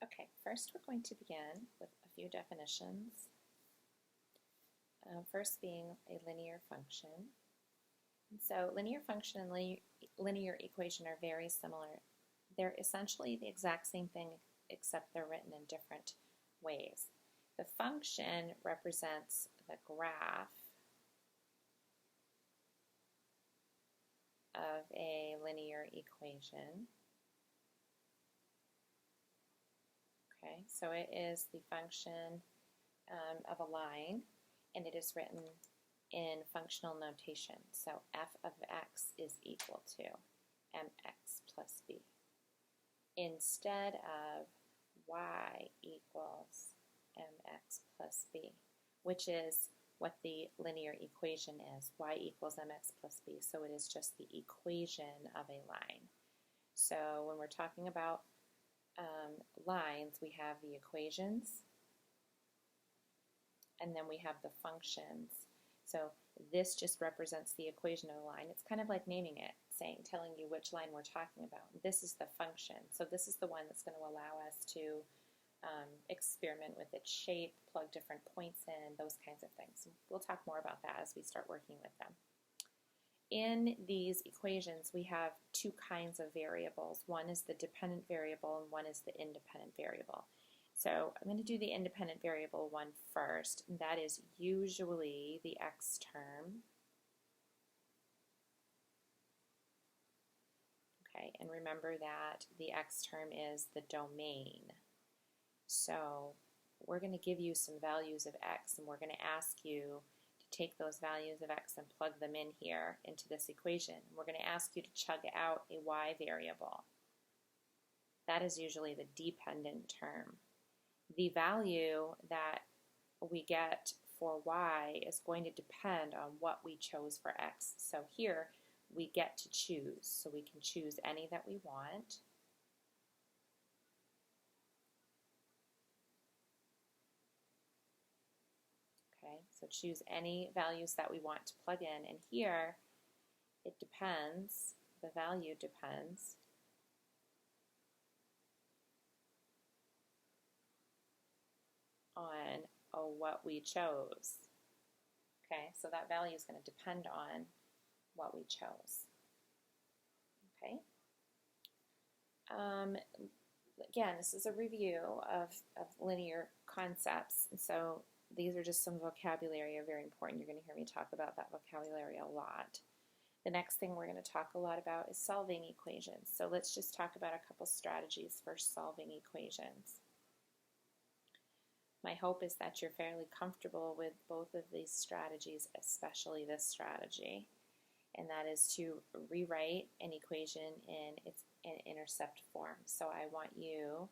Okay, first we're going to begin with a few definitions. First being a linear function. And so linear function and linear equation are very similar. They're essentially the exact same thing except they're written in different ways. The function represents the graph of a linear equation. Okay, so it is the function of a line, and it is written in functional notation. So f of x is equal to mx plus b, instead of y equals mx plus b, which is what the linear equation is. Y equals mx plus b, so it is just the equation of a line. So when we're talking about lines, we have the equations, and then we have the functions. So this just represents the equation of a line. It's kind of like naming it, telling you which line we're talking about. This is the function. So this is the one that's going to allow us to experiment with its shape, plug different points in, those kinds of things. We'll talk more about that as we start working with them. In these equations, we have two kinds of variables. One is the dependent variable and one is the independent variable. So I'm going to do the independent variable one first, and that is usually the x term. Okay, and remember that the x term is the domain. So we're going to give you some values of x, and we're going to ask you to take those values of x and plug them in here into this equation. We're going to ask you to chug out a y variable. That is usually the dependent term. The value that we get for y is going to depend on what we chose for x. So here we get to choose, so we can choose any that we want. Okay, so choose any values that we want to plug in, and here it depends, the value depends on what we chose. Okay, so that value is going to depend on what we chose. Okay. Again, this is a review of linear concepts, and so these are just some vocabulary are very important. You're going to hear me talk about that vocabulary a lot. The next thing we're going to talk a lot about is solving equations. So let's just talk about a couple strategies for solving equations. My hope is that you're fairly comfortable with both of these strategies, especially this strategy, and that is to rewrite an equation in its intercept form. So I want you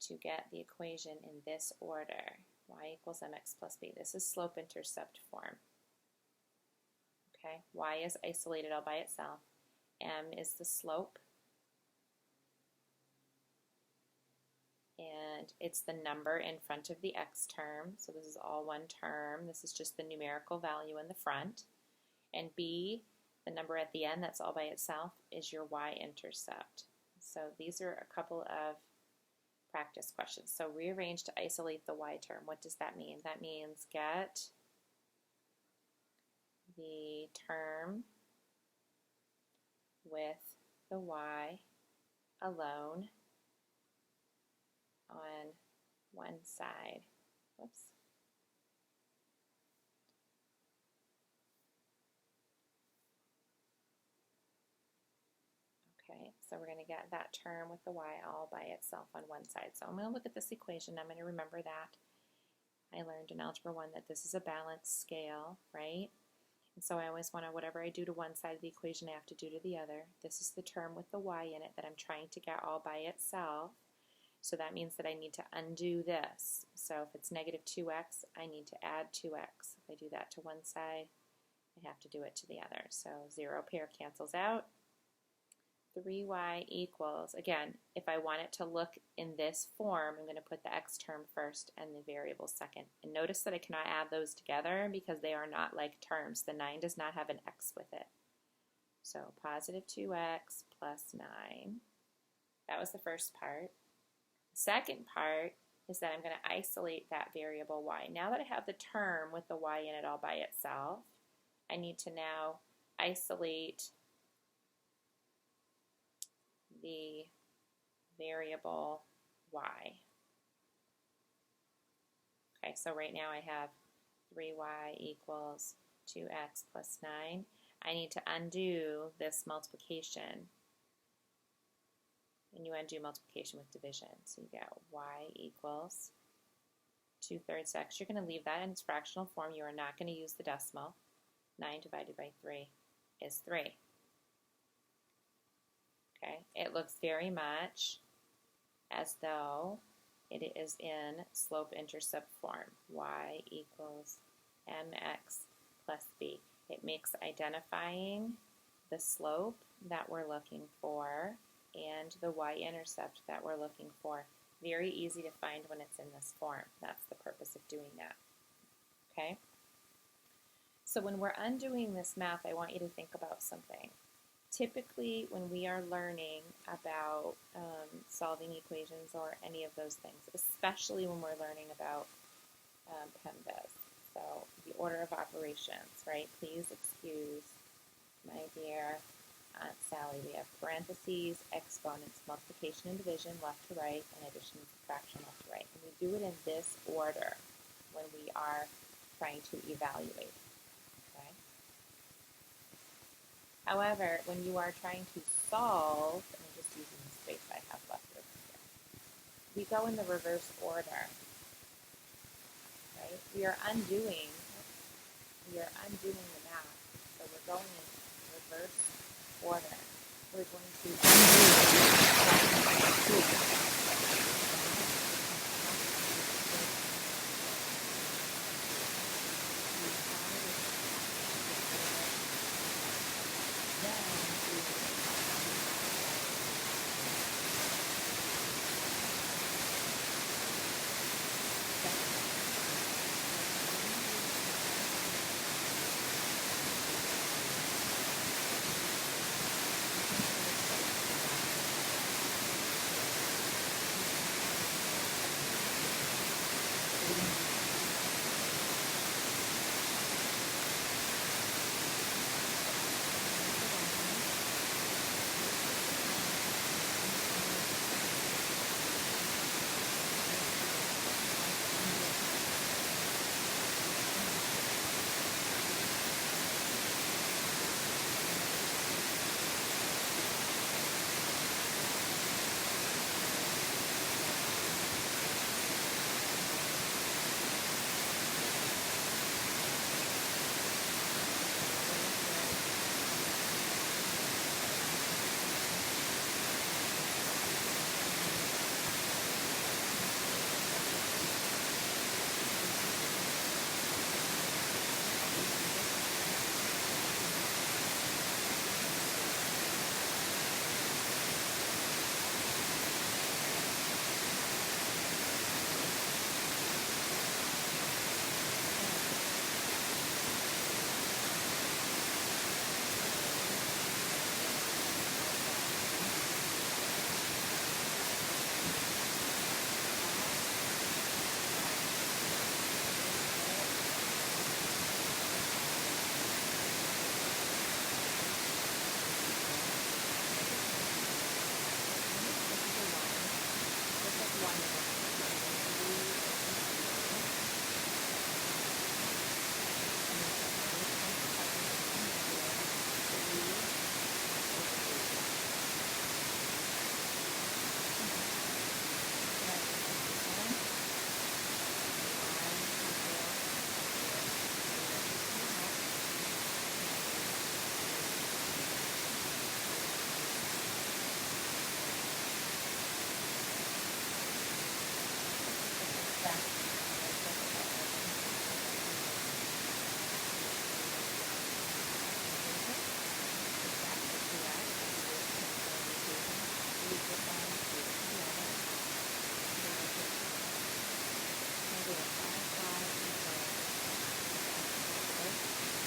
to get the equation in this order. Y equals mx plus b. This is slope-intercept form. Okay, y is isolated all by itself. M is the slope, and it's the number in front of the x term. So this is all one term. This is just the numerical value in the front. And b, the number at the end, that's all by itself, is your y-intercept. So these are a couple of practice questions. So rearrange to isolate the y term. What does that mean? That means get the term with the y alone on one side. Whoops. Okay, so we're going to get that term with the y all by itself on one side. So I'm going to look at this equation. I'm going to remember that. I learned in Algebra 1 that this is a balanced scale, right? And so I always want to, whatever I do to one side of the equation, I have to do to the other. This is the term with the y in it that I'm trying to get all by itself. So that means that I need to undo this. So if it's negative 2x, I need to add 2x. If I do that to one side, I have to do it to the other. So 0 pair cancels out. 3y equals, again, if I want it to look in this form, I'm going to put the x term first and the variable second. And notice that I cannot add those together because they are not like terms. The 9 does not have an x with it. So positive 2x plus 9. That was the first part. The second part is that I'm going to isolate that variable y. Now that I have the term with the y in it all by itself, I need to now isolate the variable y. Okay, so right now I have 3y equals 2x plus 9. I need to undo this multiplication. And you undo multiplication with division. So you get y equals 2/3 x. You're going to leave that in its fractional form. You are not going to use the decimal. 9 divided by 3 is 3. Okay, it looks very much as though it is in slope-intercept form. Y equals mx plus b. It makes identifying the slope that we're looking for and the y-intercept that we're looking for very easy to find when it's in this form. That's the purpose of doing that. Okay? So when we're undoing this math, I want you to think about something. Typically, when we are learning about solving equations or any of those things, especially when we're learning about PEMDAS, so the order of operations, right? Please excuse my dear Aunt Sally. We have parentheses, exponents, multiplication and division left to right, and addition and subtraction left to right. And we do it in this order when we are trying to evaluate. Okay? However, when you are trying to solve, and I'm just using the space I have left over here, we go in the reverse order. Right? We are undoing the math. So we're going in reverse order. We're going to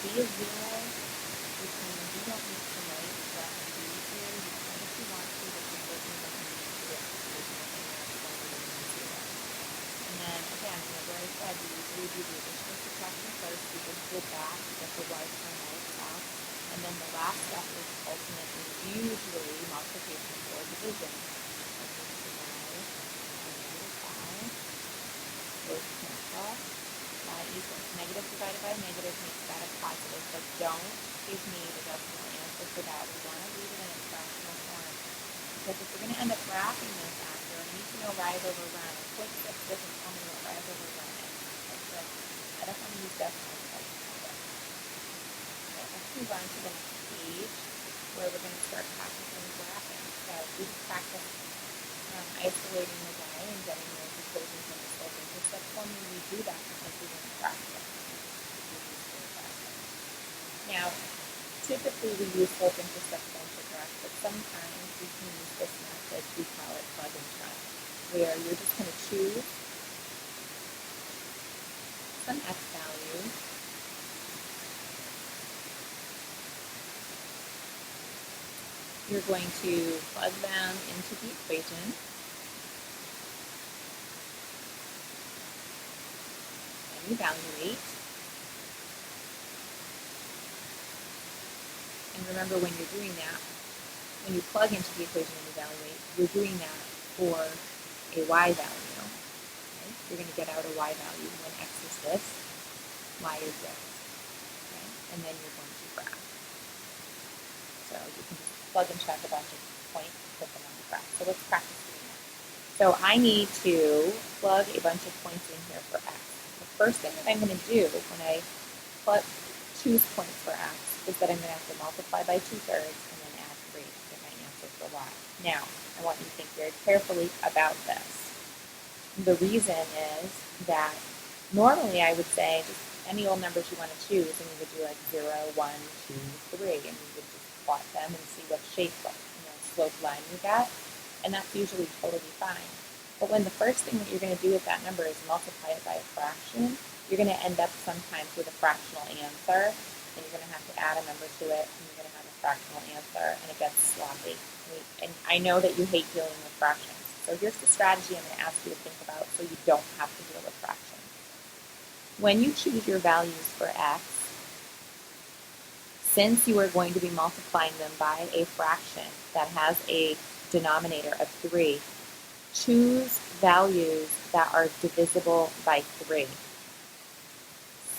B is 0, which means you don't need to write that B here. You can if you want to, but you certainly don't need to do it. again, remember I said we usually do the addition and subtraction first. We just go back to get the y term by itself. And then the last step is ultimately usually multiplication or division. Those cancel. Y equals negative divided by negative makes that a positive, but don't give me the decimal answer for that. We want to leave it in its fractional form. Because if we're going to end up graphing this after, I need to know rise over run. 0.6 doesn't tell me what rise over run is. Okay, so I don't want to use decimals if I can help it. So let's move on to the next page where we're going to start practicing graphing. So we practice isolating the y and getting those equations in the slope-intercept form, and we do that because we want to graph them. Now, typically we use slope-intercept form to graph, but sometimes we can use this method, we call it plug and check, where you're just going to choose some x values, you're going to plug them into the equation, and evaluate. And remember, when you're doing that, when you plug into the equation and evaluate, you're doing that for a y value. Okay? You're going to get out a y value when x is this, y is this. Okay? And then you're going to graph. So you can just plug and check a bunch of points and put them on the graph. So let's practice doing that. So I need to plug a bunch of points in here for x. The first thing that I'm going to do when I choose points for x is that I'm going to have to multiply by 2/3 and then add 3 to get my answer for y. Now, I want you to think very carefully about this. The reason is that normally I would say just any old numbers you want to choose, and you would do like 0, 1, 2, 3, and you would just plot them and see what shape, slope line you get, and that's usually totally fine. But when the first thing that you're going to do with that number is multiply it by a fraction, you're going to end up sometimes with a fractional answer, and you're going to have to add a number to it, and you're going to have a fractional answer, and it gets sloppy. And I know that you hate dealing with fractions. So here's the strategy I'm going to ask you to think about so you don't have to deal with fractions. When you choose your values for x, since you are going to be multiplying them by a fraction that has a denominator of 3, choose values that are divisible by 3.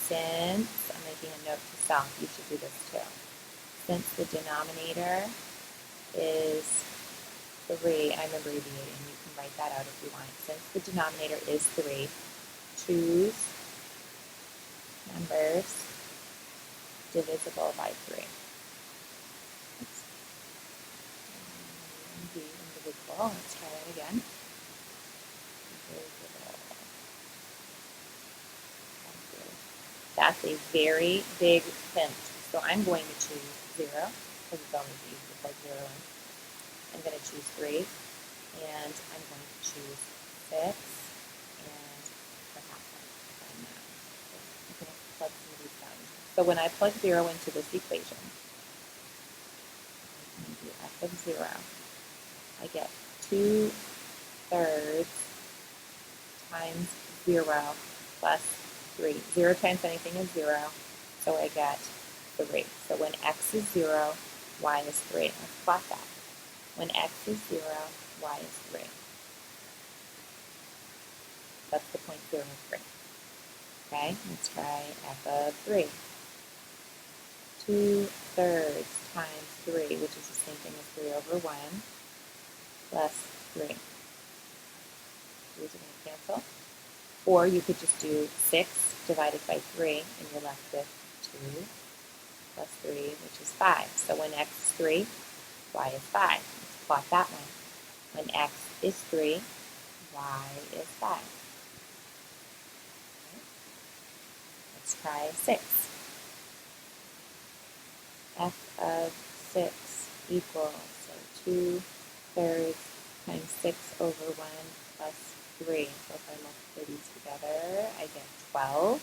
Since, I'm making a note to self, you should do this too. Since the denominator is 3, I'm abbreviating, you can write that out if you want. Since the denominator is 3, choose numbers divisible by 3. Oops. Indivisible. Let's try that again. That's a very big hint. So I'm going to choose 0, because it's always easy to plug 0 in. I'm going to choose 3, and I'm going to choose 6, and perhaps I'm not. I'm going to plug some of these values. So when I plug 0 into this equation, I'm going to do f of 0. I get 2/3 times 0 plus 3. 0 times anything is 0, so I get 3. So when x is 0, y is 3. Let's plot that. When x is 0, y is 3. That's the point 0 of 3. Okay, let's try f of 3. 2/3 times 3, which is the same thing as 3 over 1, plus 3. These are going to cancel. Or you could just do 6 divided by 3, and you're left with 2 plus 3, which is 5. So when x is 3, y is 5. Let's plot that one. When x is 3, y is 5. Okay. Let's try 6. F of 6 equals, so 2/3 times 6 over 1 plus 3. So if I multiply these together, I get 12.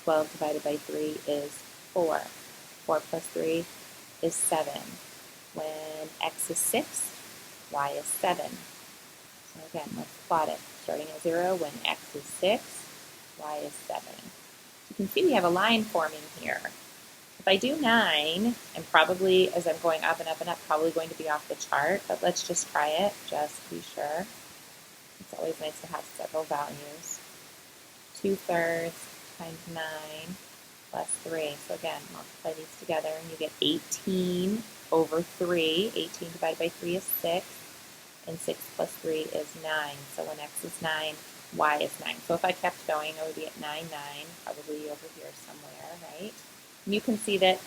12 divided by 3 is 4. 4 plus 3 is 7. When x is 6, y is 7. So again, let's plot it. Starting at 0, when x is 6, y is 7. You can see we have a line forming here. If I do 9, I'm probably, as I'm going up and up and up, probably going to be off the chart, but let's just try it, just to be sure. It's always nice to have several values. 2/3 times 9 plus 3. So again, multiply these together and you get 18 over 3. 18 divided by 3 is 6, and 6 plus 3 is 9. So when x is 9, y is 9. So if I kept going, I would be at 9, 9, probably over here somewhere, right? And you can see that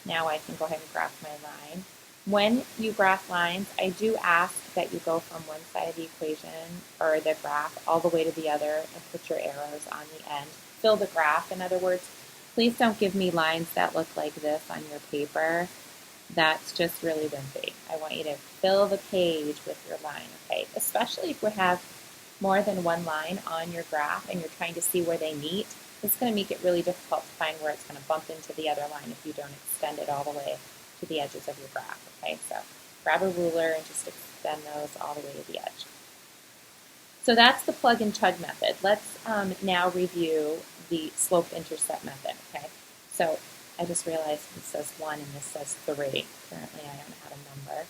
now I can go ahead and graph my line. When you graph lines, I do ask that you go from one side of the equation or the graph all the way to the other and put your arrows on the end. Fill the graph, in other words. Please don't give me lines that look like this on your paper. That's just really wimpy. I want you to fill the page with your line, okay? Especially if we have more than one line on your graph and you're trying to see where they meet. It's going to make it really difficult to find where it's going to bump into the other line if you don't extend it all the way to the edges of your graph, okay? So grab a ruler and just extend those all the way to the edge. So that's the plug and chug method. Let's now review the slope-intercept method, okay? So I just realized this says 1 and this says 3. Currently I don't know how to number.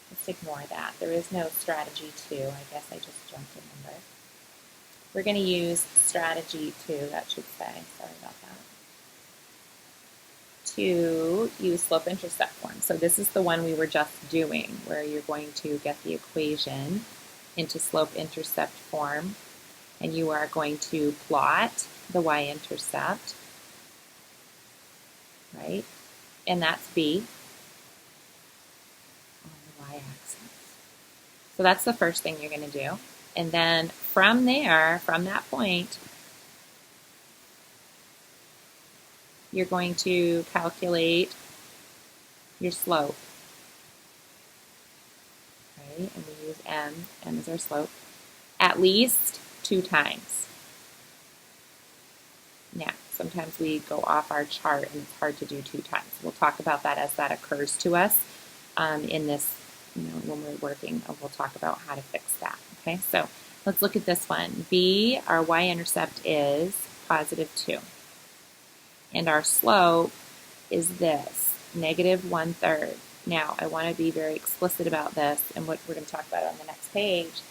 Let's ignore that. There is no strategy 2. I guess I just jumped a number. We're going to use strategy 2, that should say. Sorry about that. To use slope-intercept form. So this is the one we were just doing, where you're going to get the equation into slope-intercept form, and you are going to plot the y-intercept, right? And that's b on the y-axis. So that's the first thing you're going to do. And then from there, from that point, you're going to calculate your slope, right? And we use m. M is our slope. At least 2 times. Now, sometimes we go off our chart and it's hard to do 2 times. We'll talk about that as that occurs to us in this, when we're working. We'll talk about how to fix that. Okay, so let's look at this one. B, our y-intercept is positive 2. And our slope is this, negative 1/3. Now, I want to be very explicit about this and what we're going to talk about on the next page.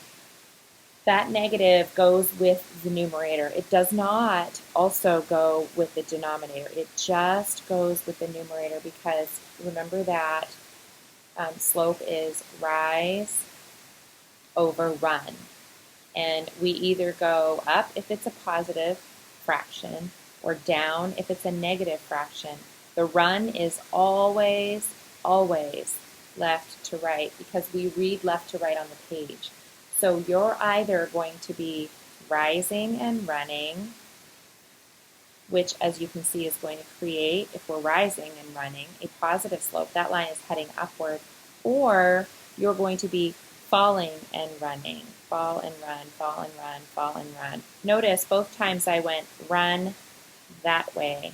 That negative goes with the numerator. It does not also go with the denominator. It just goes with the numerator because remember that slope is rise over run. And we either go up if it's a positive fraction or down if it's a negative fraction. The run is always, always left to right because we read left to right on the page. So you're either going to be rising and running, which as you can see is going to create, if we're rising and running, a positive slope. That line is heading upward. Or you're going to be falling and running. Fall and run, fall and run, fall and run. Notice both times I went run that way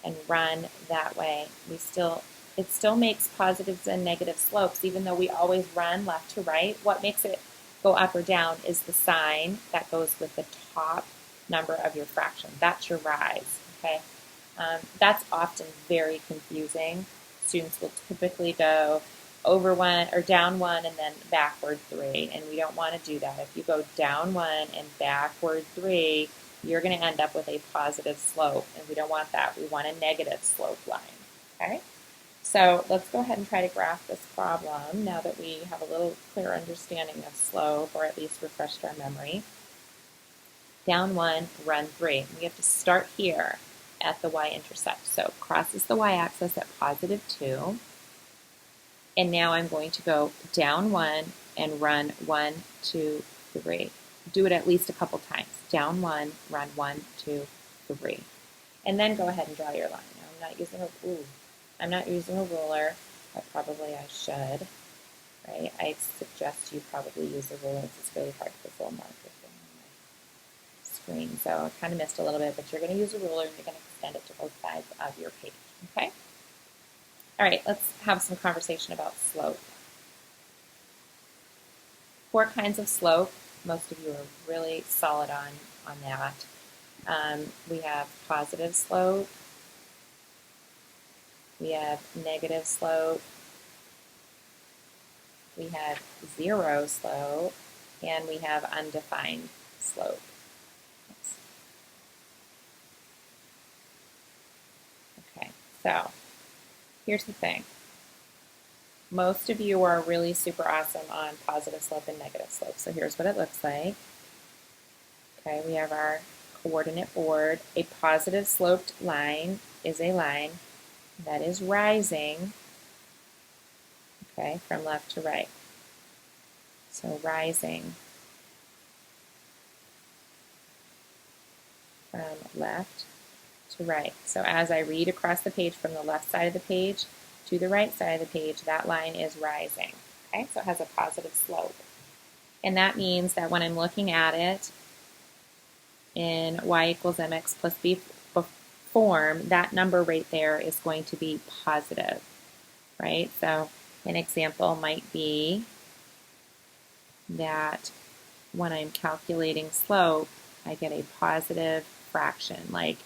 and run that way. It still makes positives and negative slopes, even though we always run left to right. What makes it go up or down is the sign that goes with the top number of your fraction. That's your rise, okay? That's often very confusing. Students will typically go over 1 or down 1 and then backward 3, and we don't want to do that. If you go down 1 and backward 3, you're going to end up with a positive slope, and we don't want that. We want a negative slope line, okay? So let's go ahead and try to graph this problem now that we have a little clearer understanding of slope, or at least refreshed our memory. Down 1, run 3. We have to start here at the y-intercept. So crosses the y-axis at positive 2. And now I'm going to go down 1 and run 1, 2, 3. Do it at least a couple times. Down 1, run 1, 2, 3. And then go ahead and draw your line. Now I'm not using a ruler, but probably I should. Right? I suggest you probably use a ruler. It's really hard to full marker thing on my screen. So I kind of missed a little bit, but you're going to use a ruler and you're going to extend it to both sides of your page. Okay? All right, let's have some conversation about slope. 4 kinds of slope. Most of you are really solid on that. We have positive slope, we have negative slope, we have zero slope, and we have undefined slope. Okay, so here's the thing. Most of you are really super awesome on positive slope and negative slope. So here's what it looks like. Okay, we have our coordinate board. A positive sloped line is a line that is rising, okay, from left to right. So rising from left to right. So as I read across the page from the left side of the page to the right side of the page, that line is rising. Okay, so it has a positive slope. And that means that when I'm looking at it in y equals mx plus b form, that number right there is going to be positive, right? So an example might be that when I'm calculating slope, I get a positive fraction, like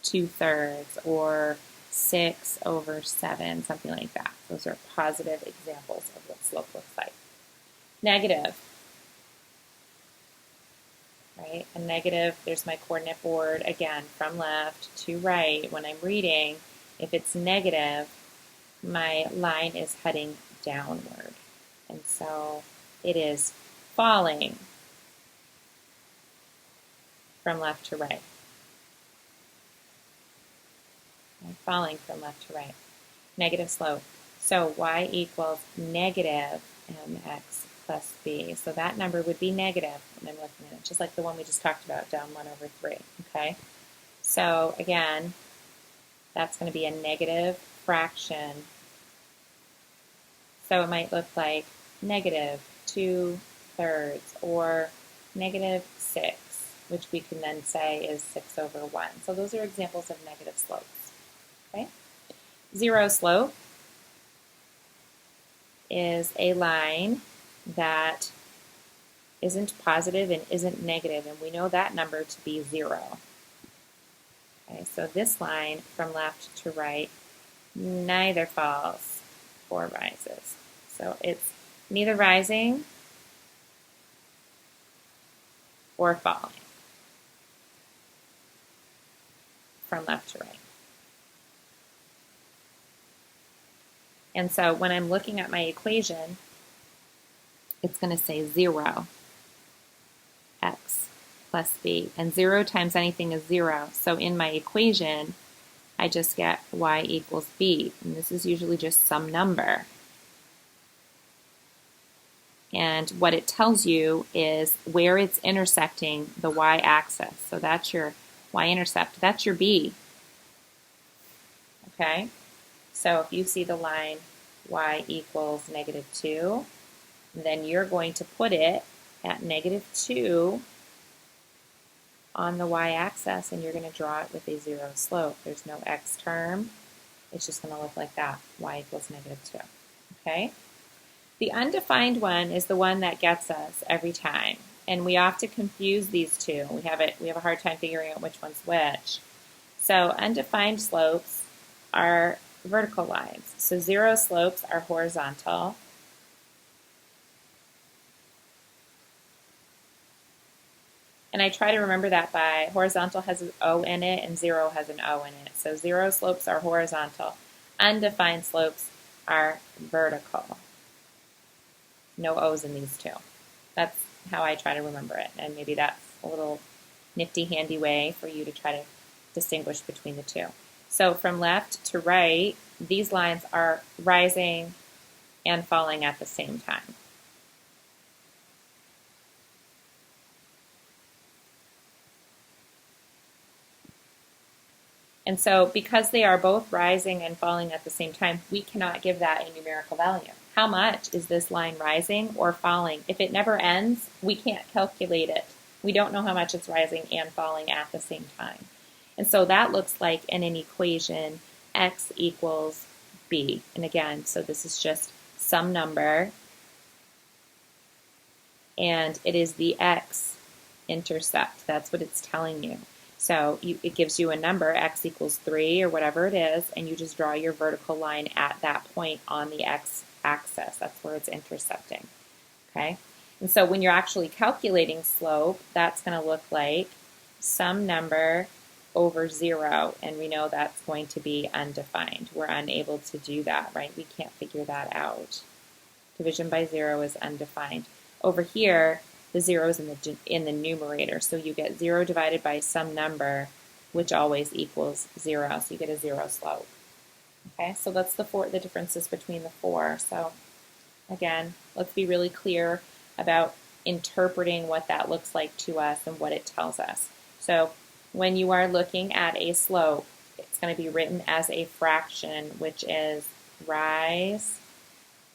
2/3 or 6/7, something like that. Those are positive examples of what slope looks like. Negative, right? A negative, there's my coordinate board, again, from left to right. When I'm reading, if it's negative, my line is heading downward. And so it is falling from left to right. Falling from left to right. Negative slope. So y equals negative mx plus b. So that number would be negative when I'm looking at it, just like the one we just talked about, down 1/3. Okay? So again, that's going to be a negative fraction. So it might look like negative 2/3 or negative 6, which we can then say is 6/1. So those are examples of negative slopes. Okay? Zero slope is a line that isn't positive and isn't negative, and we know that number to be 0. Okay, so this line from left to right neither falls or rises. So it's neither rising or falling from left to right. And so when I'm looking at my equation, it's going to say 0 x plus b. And 0 times anything is 0. So in my equation, I just get y equals b. And this is usually just some number. And what it tells you is where it's intersecting the y-axis. So that's your y-intercept. That's your b. Okay? So if you see the line y equals -2, then you're going to put it at -2 on the y-axis, and you're going to draw it with a 0 slope. There's no x term. It's just going to look like that, y equals -2. Okay? The undefined one is the one that gets us every time, and we often confuse these two. We have a hard time figuring out which one's which. So undefined slopes are vertical lines. So 0 slopes are horizontal. And I try to remember that by horizontal has an O in it and 0 has an O in it. So 0 slopes are horizontal. Undefined slopes are vertical. No O's in these two. That's how I try to remember it. And maybe that's a little nifty, handy way for you to try to distinguish between the two. So from left to right, these lines are rising and falling at the same time. And so because they are both rising and falling at the same time, we cannot give that a numerical value. How much is this line rising or falling? If it never ends, we can't calculate it. We don't know how much it's rising and falling at the same time. And so that looks like in an equation x equals b. And again, so this is just some number, and it is the x-intercept. That's what it's telling you. So it gives you a number, x equals 3 or whatever it is, and you just draw your vertical line at that point on the x-axis. That's where it's intercepting, okay? And so when you're actually calculating slope, that's going to look like some number over 0, and we know that's going to be undefined. We're unable to do that, right? We can't figure that out. Division by 0 is undefined. Over here, the 0 is in the numerator, so you get 0 divided by some number, which always equals 0, so you get a 0 slope. Okay, so that's the differences between the four. So again, let's be really clear about interpreting what that looks like to us and what it tells us. So when you are looking at a slope, it's going to be written as a fraction, which is rise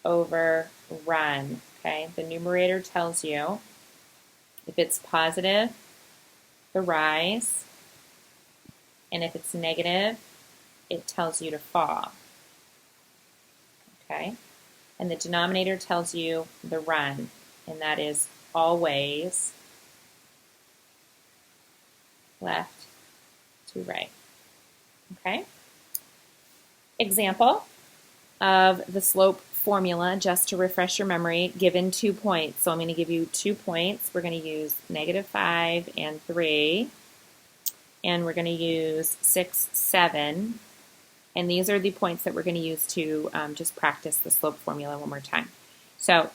over run. Okay, the numerator tells you if it's positive, the rise, and if it's negative, it tells you to fall. Okay, and the denominator tells you the run, and that is always left to right. Okay, example of the slope formula, just to refresh your memory, given 2 points. So I'm going to give you 2 points. We're going to use -5 and 3, and we're going to use 6, 7, and these are the points that we're going to use to just practice the slope formula one more time. So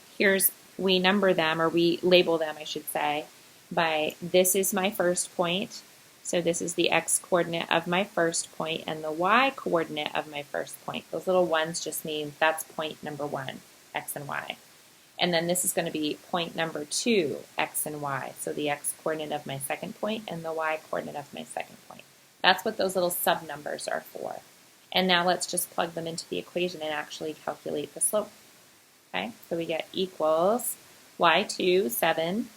we number them, or we label them, I should say, by this is my first point. So this is the x-coordinate of my first point and the y-coordinate of my first point. Those little ones just mean that's point number 1, x and y. And then this is going to be point number 2, x and y. So the x-coordinate of my second point and the y-coordinate of my second point. That's what those little sub-numbers are for. And now let's just plug them into the equation and actually calculate the slope. Okay, so we get equals y2, 7,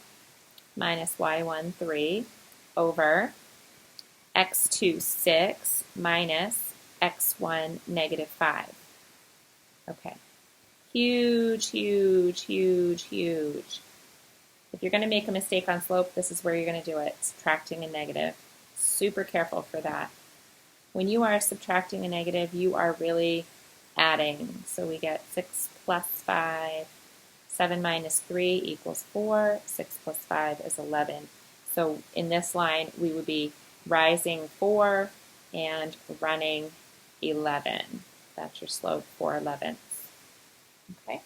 minus y1, 3, over x2, 6, minus x1, -5. Okay, huge, huge, huge, huge. If you're going to make a mistake on slope, this is where you're going to do it, subtracting a negative. Super careful for that. When you are subtracting a negative, you are really adding. So we get 6 plus 5, 7 minus 3 equals 4, 6 plus 5 is 11. So in this line, we would be rising 4 and running 11. That's your slope, 4/11. Okay.